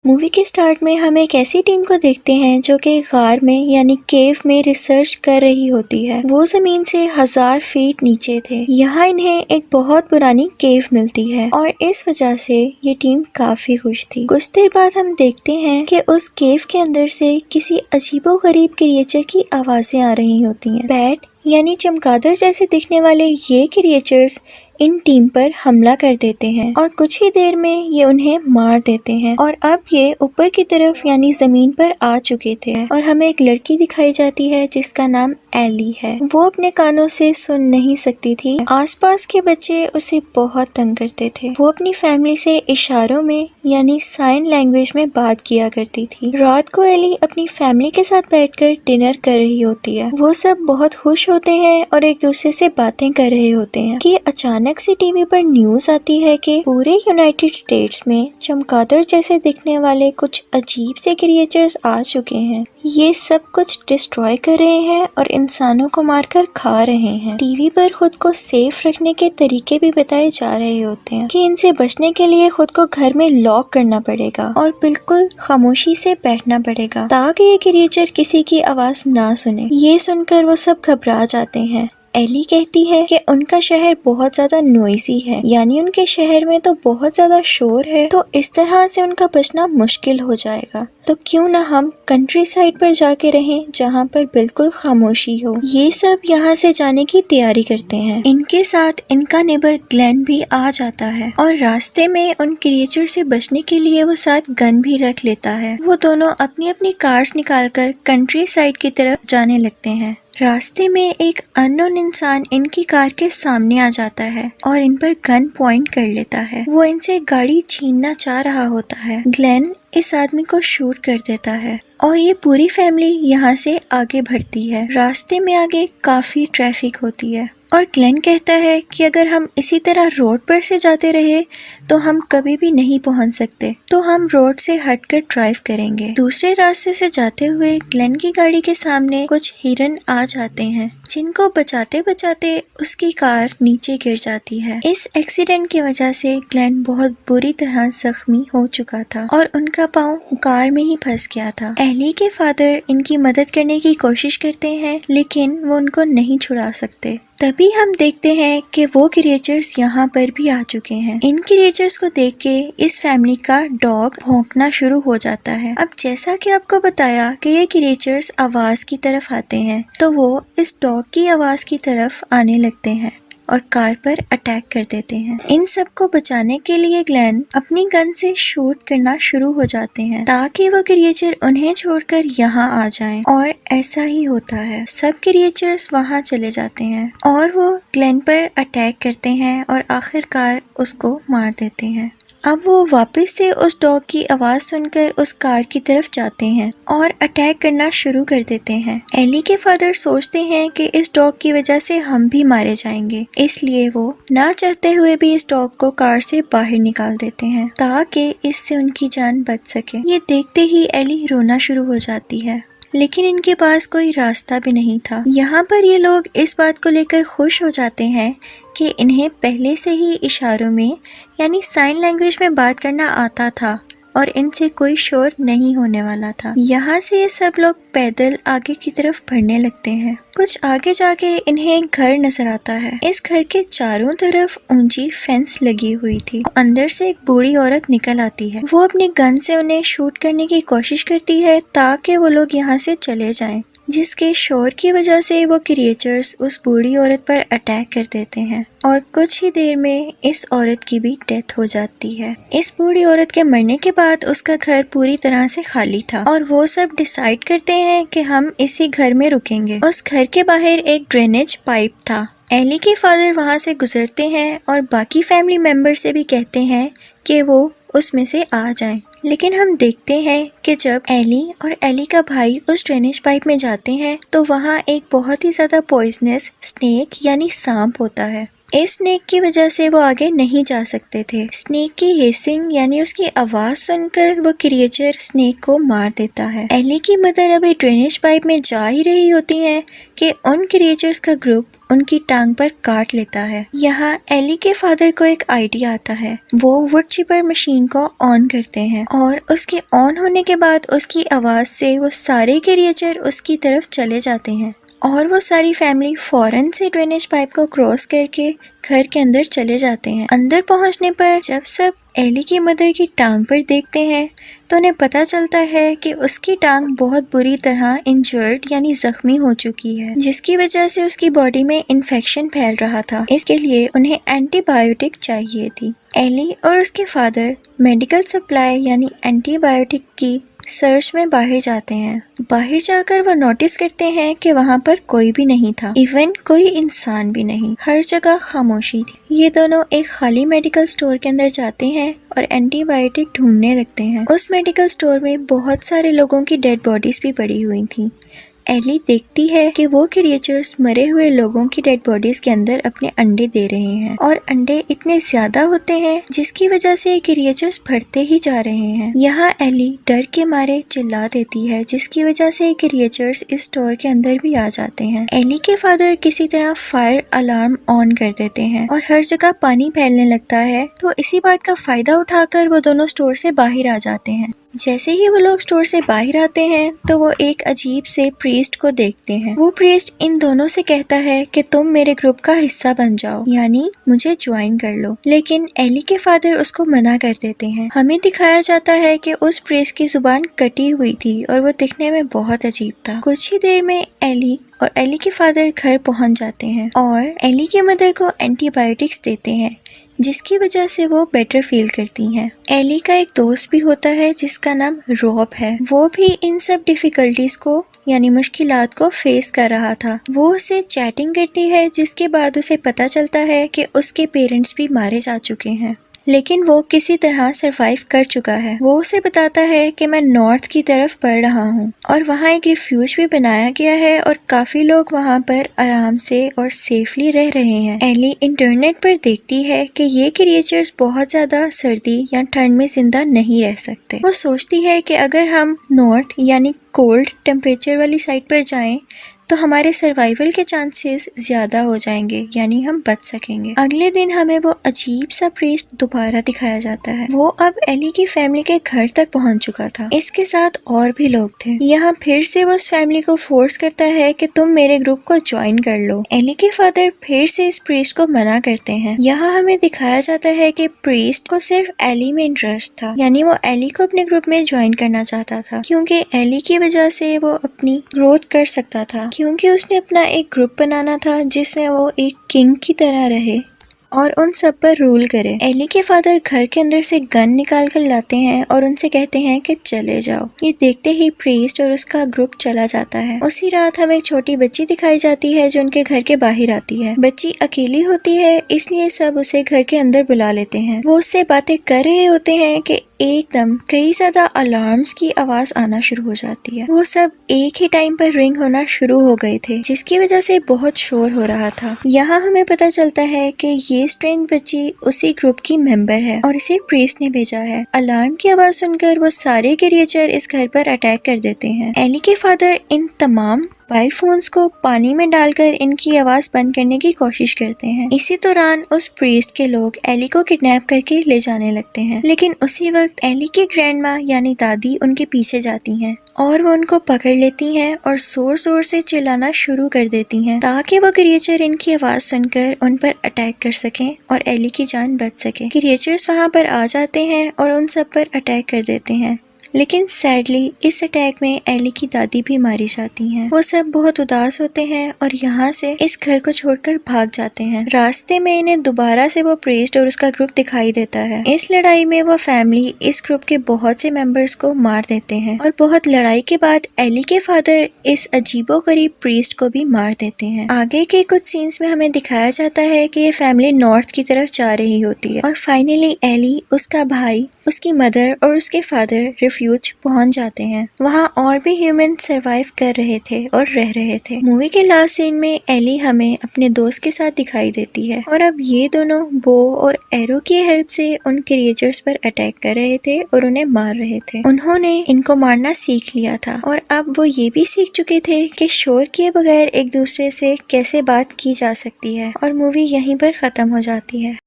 Movie के start में हम एक ऐसी टीम को देखते हैं जो कि गार में यानी केव में रिसर्च कर रही होती है। वो जमीन से 1000 फीट नीचे थे। यहाँ इन्हें एक बहुत पुरानी केव मिलती है और इस वजह से ये टीम काफी खुश थी। कुछ देर बाद हम देखते हैं कि उस केव के अंदर से किसी अजीबोगरीब क्रिएचर की आवाजें आ रही होती हैं। बैट यानी चमगादड़ जैसे दिखने वाले ये क्रिएचर्स इन टीम पर हमला कर देते हैं और कुछ ही देर में ये उन्हें मार देते हैं और अब ये ऊपर की तरफ यानी जमीन पर आ चुके थे और हमें एक लड़की दिखाई जाती है जिसका नाम एली है। वो अपने कानों से सुन नहीं सकती थी। आसपास के बच्चे उसे बहुत तंग करते थे। वो अपनी फैमिली से इशारों में यानी साइन लैंग्वेज में बात किया करती थी। रात को एली अपनी फैमिली के साथ बैठकर डिनर कर रही होती है। वो सब बहुत खुश होते हैं और एक दूसरे से बातें कर रहे होते हैं कि अचानक से टीवी पर न्यूज आती है कि पूरे यूनाइटेड स्टेट्स में चमगादड़ जैसे दिखने वाले कुछ अजीब से क्रिएचर्स आ चुके हैं। ये सब कुछ डिस्ट्रॉय कर रहे हैं और इंसानों को मारकर खा रहे हैं। टीवी पर खुद को सेफ रखने के तरीके भी बताए जा रहे होते हैं कि इनसे बचने के लिए खुद को घर में लॉक करना पड़ेगा और बिल्कुल खामोशी से बैठना पड़ेगा ताकि ये क्रिएचर किसी की आवाज ना सुने। ये सुनकर वो सब घबरा जाते हैं। एली कहती है कि उनका शहर बहुत ज्यादा नॉइसी है, यानी उनके शहर में तो बहुत ज्यादा शोर है, तो इस तरह से उनका बचना मुश्किल हो जाएगा। तो क्यों ना हम कंट्री साइड पर जाके रहें जहाँ पर बिल्कुल खामोशी हो। ये सब यहाँ से जाने की तैयारी करते हैं। इनके साथ इनका नेबर ग्लेन भी आ जाता है और रास्ते में उन क्रिएचर से बचने के लिए वो साथ गन भी रख लेता है। वो दोनों अपनी अपनी कार्स निकालकर कंट्री साइड की तरफ जाने लगते हैं। रास्ते में एक अननोन इंसान इनकी कार के सामने आ जाता है और इन पर गन पॉइंट कर लेता है। वो इनसे गाड़ी छीनना चाह रहा होता है। ग्लेन इस आदमी को शूट कर देता है और ये पूरी फैमिली यहाँ से आगे बढ़ती है। रास्ते में आगे काफी ट्रैफिक होती है और ग्लेन कहता है कि अगर हम इसी तरह रोड पर से जाते रहे तो हम कभी भी नहीं पहुंच सकते, तो हम रोड से हटकर ड्राइव करेंगे। दूसरे रास्ते से जाते हुए ग्लेन की गाड़ी के सामने कुछ हिरन आ जाते हैं जिनको बचाते बचाते उसकी कार नीचे गिर जाती है। इस एक्सीडेंट की वजह से ग्लेन बहुत बुरी तरह जख्मी हो चुका था और उनका पाँव कार में ही फंस गया था। एली के फादर इनकी मदद करने की कोशिश करते हैं लेकिन वो उनको नहीं छुड़ा सकते। तभी हम देखते हैं कि वो क्रिएचर्स यहाँ पर भी आ चुके हैं। इन क्रिएचर्स को देख के इस फैमिली का डॉग भौंकना शुरू हो जाता है। अब जैसा कि आपको बताया कि ये क्रिएचर्स आवाज की तरफ आते हैं, तो वो इस डॉग की आवाज की तरफ आने लगते हैं और कार पर अटैक कर देते हैं। इन सबको बचाने के लिए ग्लेन अपनी गन से शूट करना शुरू हो जाते हैं ताकि वो क्रिएचर उन्हें छोड़कर यहाँ आ जाएं। और ऐसा ही होता है। सब क्रिएचर्स वहाँ चले जाते हैं और वो ग्लेन पर अटैक करते हैं और आखिरकार उसको मार देते हैं। अब वो वापस से उस डॉग की आवाज सुनकर उस कार की तरफ जाते हैं और अटैक करना शुरू कर देते हैं। एली के फादर सोचते हैं कि इस डॉग की वजह से हम भी मारे जाएंगे, इसलिए वो ना चाहते हुए भी इस डॉग को कार से बाहर निकाल देते हैं ताकि इससे उनकी जान बच सके। ये देखते ही एली रोना शुरू हो जाती है, लेकिन इनके पास कोई रास्ता भी नहीं था। यहाँ पर ये लोग इस बात को लेकर खुश हो जाते हैं कि इन्हें पहले से ही इशारों में यानी साइन लैंग्वेज में बात करना आता था और इनसे कोई शोर नहीं होने वाला था। यहाँ से ये सब लोग पैदल आगे की तरफ बढ़ने लगते हैं। कुछ आगे जाके इन्हें एक घर नजर आता है। इस घर के चारों तरफ ऊंची फेंस लगी हुई थी। अंदर से एक बूढ़ी औरत निकल आती है। वो अपनी गन से उन्हें शूट करने की कोशिश करती है ताकि वो लोग यहाँ से चले जाएं, जिसके शोर की वजह से वो क्रिएचर्स उस बूढ़ी औरत पर अटैक कर देते हैं और कुछ ही देर में इस औरत की भी डेथ हो जाती है। इस बूढ़ी औरत के मरने के बाद उसका घर पूरी तरह से खाली था और वो सब डिसाइड करते हैं कि हम इसी घर में रुकेंगे। उस घर के बाहर एक ड्रेनेज पाइप था। एली के फादर वहाँ से गुजरते हैं और बाकी फैमिली मेंबर से भी कहते हैं कि वो उसमें से आ जाएं। लेकिन हम देखते हैं कि जब एली और एली का भाई उस ड्रेनेज पाइप में जाते हैं तो वहाँ एक बहुत ही ज्यादा पॉइजनस स्नेक यानी सांप होता है इस स्नेक की वजह से वो आगे नहीं जा सकते थे। स्नेक की हिसिंग यानी उसकी आवाज सुनकर वो क्रिएचर स्नेक को मार देता है। एली की मदर अभी ड्रेनेज पाइप में जा ही रही होती है कि उन क्रिएचर्स का ग्रुप उनकी टांग पर काट लेता है। यहाँ एली के फादर को एक आइडिया आता है। वो वुड चिपर मशीन को ऑन करते हैं और उसके ऑन होने के बाद उसकी आवाज से वो सारे क्रिएचर उसकी तरफ चले जाते हैं और वो सारी फैमिली फौरन से ड्रेनेज पाइप को क्रॉस करके घर के अंदर चले जाते हैं। अंदर पहुंचने पर जब सब एली की मदर की टांग पर देखते हैं तो उन्हें पता चलता है कि उसकी टांग बहुत बुरी तरह इंजर्ड यानी जख्मी हो चुकी है, जिसकी वजह से उसकी बॉडी में इन्फेक्शन फैल रहा था। इसके लिए उन्हें एंटीबायोटिक चाहिए थी। एली और उसके फादर मेडिकल सप्लाई यानी एंटीबायोटिक की सर्च में बाहर जाते हैं। बाहर जाकर वो नोटिस करते हैं कि वहाँ पर कोई भी नहीं था, इवन कोई इंसान भी नहीं। हर जगह खामोशी थी। ये दोनों एक खाली मेडिकल स्टोर के अंदर जाते हैं और एंटीबायोटिक ढूंढने लगते हैं। उस मेडिकल स्टोर में बहुत सारे लोगों की डेड बॉडीज भी पड़ी हुई थी। एली देखती है कि वो क्रिएचर्स मरे हुए लोगों की डेड बॉडीज के अंदर अपने अंडे दे रहे हैं और अंडे इतने ज्यादा होते हैं जिसकी वजह से ये क्रिएचर्स बढ़ते ही जा रहे हैं। यहाँ एली डर के मारे चिल्ला देती है, जिसकी वजह से क्रिएचर्स इस स्टोर के अंदर भी आ जाते हैं। एली के फादर किसी तरह फायर अलार्म ऑन कर देते हैं और हर जगह पानी फैलने लगता है, तो इसी बात का फायदा उठाकर वो दोनों स्टोर से बाहर आ जाते हैं। जैसे ही वो लोग स्टोर से बाहर आते हैं तो वो एक अजीब से प्रीस्ट को देखते हैं। वो प्रीस्ट इन दोनों से कहता है कि तुम मेरे ग्रुप का हिस्सा बन जाओ, यानी मुझे ज्वाइन कर लो, लेकिन एली के फादर उसको मना कर देते हैं। हमें दिखाया जाता है कि उस प्रीस्ट की जुबान कटी हुई थी और वो दिखने में बहुत अजीब था। कुछ ही देर में एली और एली के फादर घर पहुंच जाते हैं और एली के मदर को एंटीबायोटिक्स देते हैं, जिसकी वजह से वो बेटर फील करती हैं। एली का एक दोस्त भी होता है जिसका नाम रॉब है। वो भी इन सब डिफिकल्टीज को यानी मुश्किलात को फेस कर रहा था। वो उससे चैटिंग करती है, जिसके बाद उसे पता चलता है कि उसके पेरेंट्स भी मारे जा चुके हैं, लेकिन वो किसी तरह सरवाइव कर चुका है। वो उसे बताता है कि मैं नॉर्थ की तरफ पढ़ रहा हूँ और वहाँ एक रिफ्यूज भी बनाया गया है और काफी लोग वहाँ पर आराम से और सेफली रह रहे हैं। एली इंटरनेट पर देखती है कि ये क्रिएचर्स बहुत ज्यादा सर्दी या ठंड में जिंदा नहीं रह सकते। वो सोचती है कि अगर हम नॉर्थ यानी कोल्ड टेम्परेचर वाली साइड पर जाएं तो हमारे सर्वाइवल के चांसेस ज्यादा हो जाएंगे, यानी हम बच सकेंगे। अगले दिन हमें वो अजीब सा प्रीस्ट दोबारा दिखाया जाता है। वो अब एली की फैमिली के घर तक पहुंच चुका था। इसके साथ और भी लोग थे। यहाँ फिर से वो उस फैमिली को फोर्स करता है कि तुम मेरे ग्रुप को ज्वाइन कर लो। एली के फादर फिर से इस प्रीस्ट को मना करते हैं। यहाँ हमें दिखाया जाता है कि प्रीस्ट को सिर्फ एली में इंटरेस्ट था, यानी वो एली को अपने ग्रुप में ज्वाइन करना चाहता था, क्योंकि एली की वजह से वो अपनी ग्रोथ कर सकता था, क्योंकि उसने अपना एक ग्रुप बनाना था जिसमें वो एक किंग की तरह रहे और उन सब पर रूल करे। एली के फादर घर के अंदर से गन निकाल कर लाते हैं और उनसे कहते हैं कि चले जाओ। ये देखते ही प्रीस्ट और उसका ग्रुप चला जाता है। उसी रात हमें एक छोटी बच्ची दिखाई जाती है जो उनके घर के बाहर आती है। बच्ची अकेली होती है, इसलिए सब उसे घर के अंदर बुला लेते हैं। वो उससे बातें कर रहे होते हैं कि एकदम कई ज्यादा अलार्म्स की आवाज आना शुरू हो जाती है। वो सब एक ही टाइम पर रिंग होना शुरू हो गए थे, जिसकी वजह से बहुत शोर हो रहा था। यहाँ हमें पता चलता है कि ये स्ट्रेंज बच्ची उसी ग्रुप की मेंबर है और इसे प्रीस्ट ने भेजा है। अलार्म की आवाज सुनकर वो सारे क्रिएचर इस घर पर अटैक कर देते हैं। एली के फादर इन तमाम मोबाइल फोन्स को पानी में डालकर इनकी आवाज बंद करने की कोशिश करते हैं। इसी दौरान उस प्रीस्ट के लोग एली को किडनैप करके ले जाने लगते हैं, लेकिन उसी वक्त एली की ग्रैंडमा यानी दादी उनके पीछे जाती हैं और वो उनको पकड़ लेती हैं और जोर जोर से चिल्लाना शुरू कर देती हैं ताकि वो क्रिएचर इनकी आवाज सुनकर उन पर अटैक कर सकें और एली की जान बच सके। क्रिएचर्स वहाँ पर आ जाते हैं और उन सब पर अटैक कर देते हैं, लेकिन सैडली इस अटैक में एली की दादी भी मारी जाती हैं। वो सब बहुत उदास होते हैं और यहाँ से इस घर को छोड़कर भाग जाते हैं। रास्ते में इन्हें दोबारा से वो प्रीस्ट और उसका ग्रुप दिखाई देता है। इस लड़ाई में वो फैमिली इस ग्रुप के बहुत से मेंबर्स को मार देते हैं और बहुत लड़ाई के बाद एली के फादर इस अजीबोगरीब प्रीस्ट को भी मार देते हैं। आगे के कुछ सीन्स में हमें दिखाया जाता है कि ये फैमिली नॉर्थ की तरफ जा रही होती है और फाइनली एली, उसका भाई, उसकी मदर और उसके फादर रिफ्यूज पहुंच जाते हैं। वहाँ और भी ह्यूमन सरवाइव कर रहे थे और रह रहे थे। मूवी के लास्ट सीन में एली हमें अपने दोस्त के साथ दिखाई देती है और अब ये दोनों बो और एरो की हेल्प से उन क्रिएचर्स पर अटैक कर रहे थे और उन्हें मार रहे थे। उन्होंने इनको मारना सीख लिया था और अब वो ये भी सीख चुके थे कि शोर किए बगैर एक दूसरे से कैसे बात की जा सकती है और मूवी यहीं पर खत्म हो जाती है।